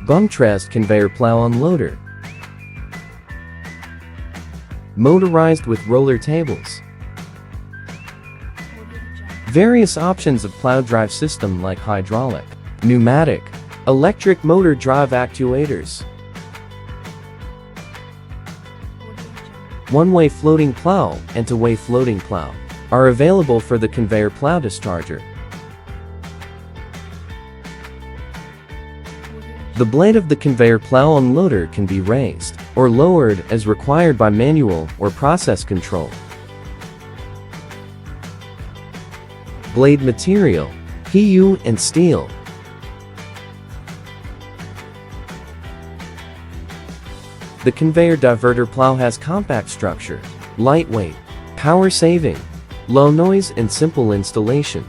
BuMtresD Conveyor Plough Unloader. Motorized with roller tables. Various options of plow drive system like hydraulic, pneumatic, electric motor drive actuators. One-way floating plow and two-way floating plow are available for the conveyor plow discharger. The blade of the conveyor plow unloader can be raised or lowered as required by manual or process control. Blade material, PU and steel. The conveyor diverter plow has compact structure, lightweight, power saving, low noise and simple installation.